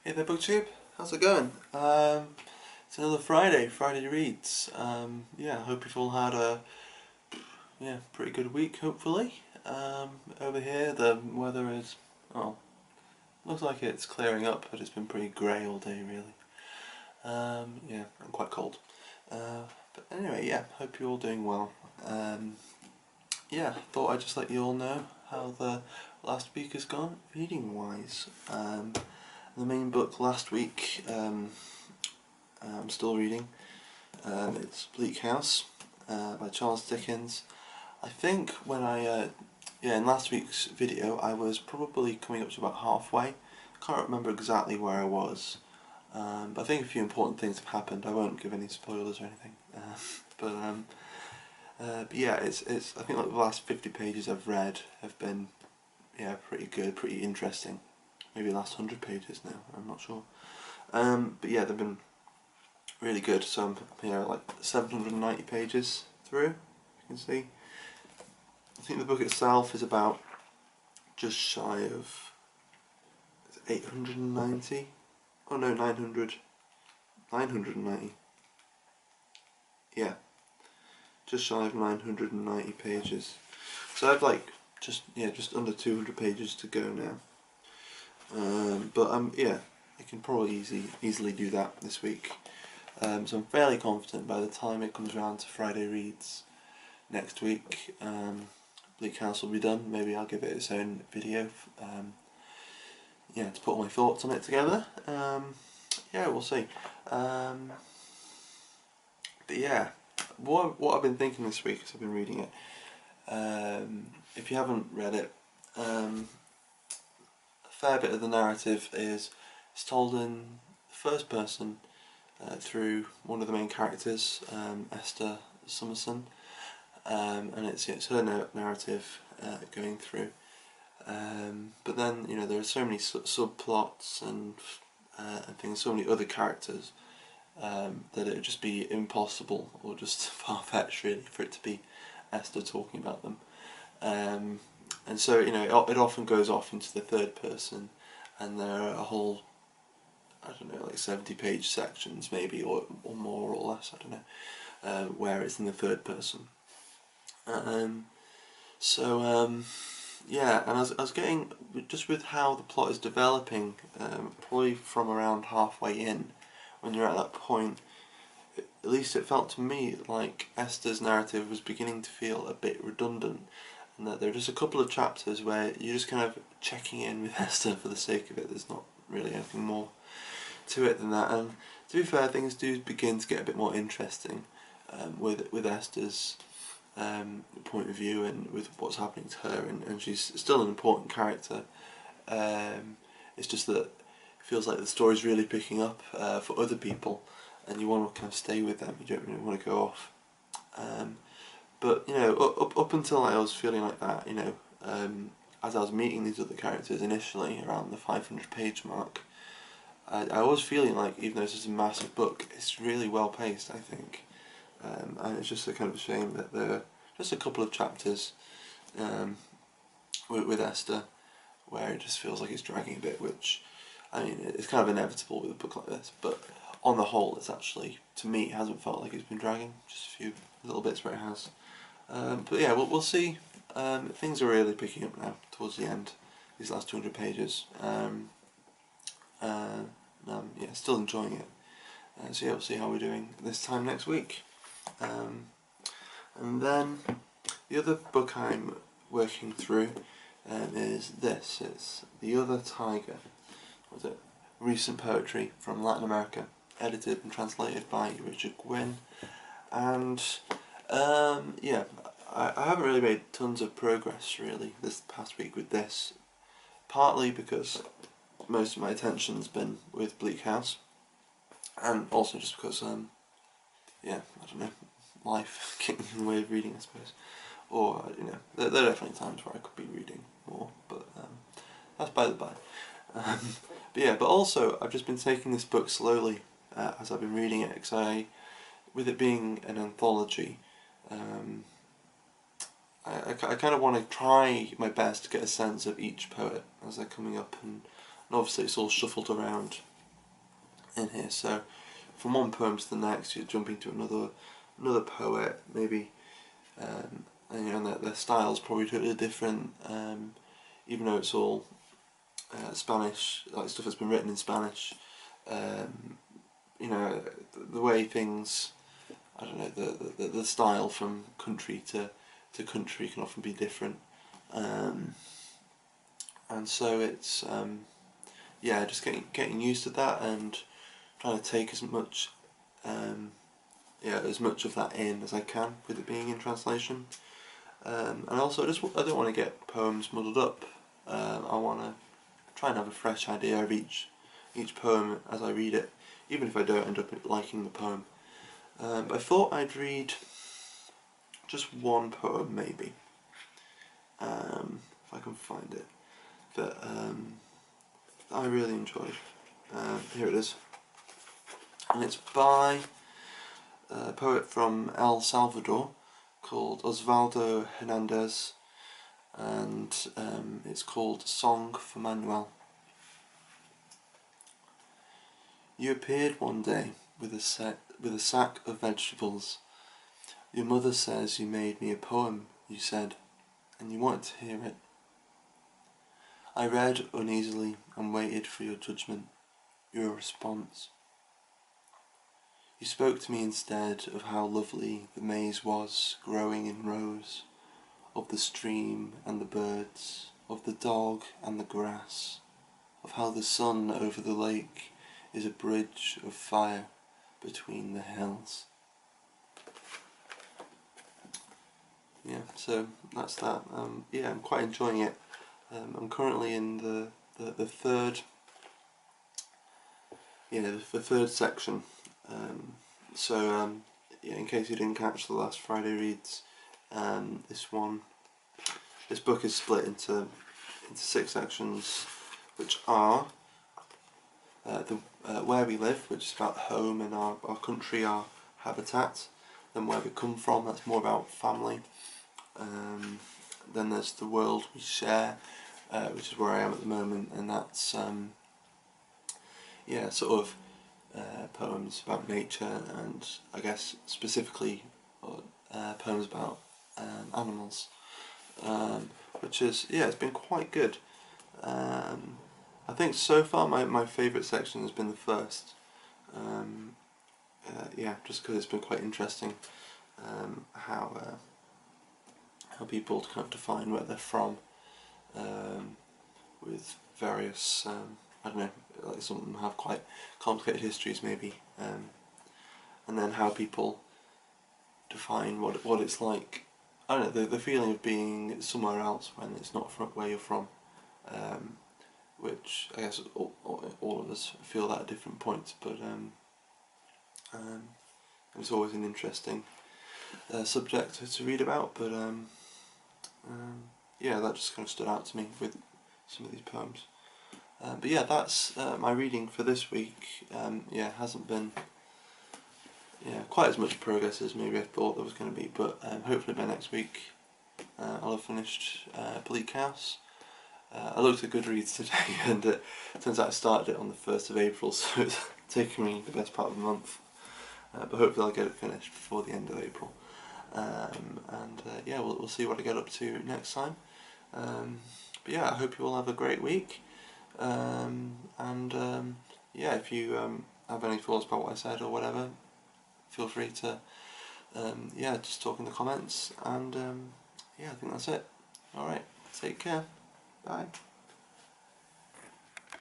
Hey there, booktube. How's it going? It's another Friday Reads. Yeah, I hope you've all had a pretty good week, hopefully. Over here the weather is, well, looks like it's clearing up, but it's been pretty grey all day, really. Yeah, and quite cold. But anyway, yeah, hope you're all doing well. Yeah, thought I'd just let you all know how the last week has gone, reading-wise. The main book last week, I'm still reading. It's Bleak by Charles Dickens. I think when in last week's video I was probably coming up to about halfway. Can't remember exactly where I was, but I think a few important things have happened. I won't give any spoilers or anything. But yeah, it's I think like the last 50 pages I've read have been pretty good, pretty interesting. Maybe the last 100 pages now, I'm not sure. But yeah, they've been really good. So I'm like 790 pages through, you can see. I think the book itself is about just shy of 890. Oh no, 990. Yeah, just shy of 990 pages. So I've like just under 200 pages to go now. But I can probably easily do that this week. So I'm fairly confident by the time it comes around to Friday Reads next week, Bleak House will be done. Maybe I'll give it its own video, to put all my thoughts on it together. Yeah, we'll see. But yeah, what I've been thinking this week as I've been reading it, if you haven't read it, a fair bit of the narrative is told in the first person through one of the main characters, Esther Summerson, and it's her narrative going through. But then there are so many subplots and things, so many other characters that it would just be impossible or just far-fetched really for it to be Esther talking about them. And so it often goes off into the third person, and there are a whole, I don't know, like 70-page sections maybe, or more or less, I don't know, where it's in the third person. Yeah, and I was getting, just with how the plot is developing, probably from around halfway in, when you're at that point, at least it felt to me like Esther's narrative was beginning to feel a bit redundant, and that there are just a couple of chapters where you're just kind of checking in with Esther for the sake of it. There's not really anything more to it than that, and to be fair, things do begin to get a bit more interesting with Esther's point of view and with what's happening to her, and she's still an important character. It's just that it feels like the story's really picking up for other people, and you want to kind of stay with them. You don't really want to go off. But up until I was feeling like that, as I was meeting these other characters initially around the 500-page mark, I was feeling like, even though this is a massive book, it's really well paced, I think. And it's just a kind of a shame that there are just a couple of chapters with Esther where it just feels like it's dragging a bit, which, I mean, it's kind of inevitable with a book like this, but on the whole, it's actually, to me, it hasn't felt like it's been dragging, just a few little bits where it has. But yeah, we'll see. Things are really picking up now, towards the end, these last 200 pages. Yeah, still enjoying it. So yeah, we'll see how we're doing this time next week. And then the other book I'm working through is this. It's The Other Tiger. What was it? Recent poetry from Latin America, edited and translated by Richard Gwyn. And yeah, I haven't really made tons of progress really this past week with this, partly because most of my attention's been with Bleak House, and also just because yeah, I don't know, life getting in the way of reading, I suppose. Or there are definitely times where I could be reading more, but that's by the by. But yeah, but also I've just been taking this book slowly as I've been reading it, because with it being an anthology, I kind of want to try my best to get a sense of each poet as they're coming up, and obviously it's all shuffled around in here. So from one poem to the next, you're jumping to another poet, maybe, and you know, their style's probably totally different. Even though it's all Spanish, like stuff that's been written in Spanish, you know, the way things, I don't know, the style from country to country can often be different, and so it's yeah, just getting used to that and trying to take as much as much of that in as I can with it being in translation, and also I don't want to get poems muddled up. I want to try and have a fresh idea of each poem as I read it, even if I don't end up liking the poem. But I thought I'd read just one poem, maybe, if I can find it, that I really enjoyed. Here it is, and it's by a poet from El Salvador called Osvaldo Hernandez, and it's called Song for Manuel. You appeared one day with a sack of vegetables. Your mother says you made me a poem, you said, and you wanted to hear it. I read uneasily and waited for your judgment, your response. You spoke to me instead of how lovely the maize was growing in rows, of the stream and the birds, of the dog and the grass, of how the sun over the lake is a bridge of fire between the hills. Yeah, so that's that. Yeah, I'm quite enjoying it. I'm currently in the third, the third section. Yeah, in case you didn't catch the last Friday reads, this book is split into 6 sections, which are where we live, which is about home and our country, our habitat. Then where we come from, that's more about family. Then there's the world we share, which is where I am at the moment, and that's poems about nature, and I guess specifically poems about animals, which is, it's been quite good. I think so far my favourite section has been the first, just because it's been quite interesting how people kind of define where they're from, with various, I don't know, like some of them have quite complicated histories maybe, and then how people define what it's like, I don't know, the feeling of being somewhere else when it's not from where you're from, which I guess all of us feel that at different points, but it's always an interesting subject to read about, but that just kind of stood out to me with some of these poems. But yeah, that's my reading for this week. Hasn't been quite as much progress as maybe I thought there was going to be, but hopefully by next week I'll have finished Bleak House. I looked at Goodreads today and it turns out I started it on the 1st of April, so it's taken me the best part of a month, but hopefully I'll get it finished before the end of April. We'll see what I get up to next time. But yeah, I hope you all have a great week, if you have any thoughts about what I said or whatever, feel free to just talk in the comments, and I think that's it. Alright, take care, bye.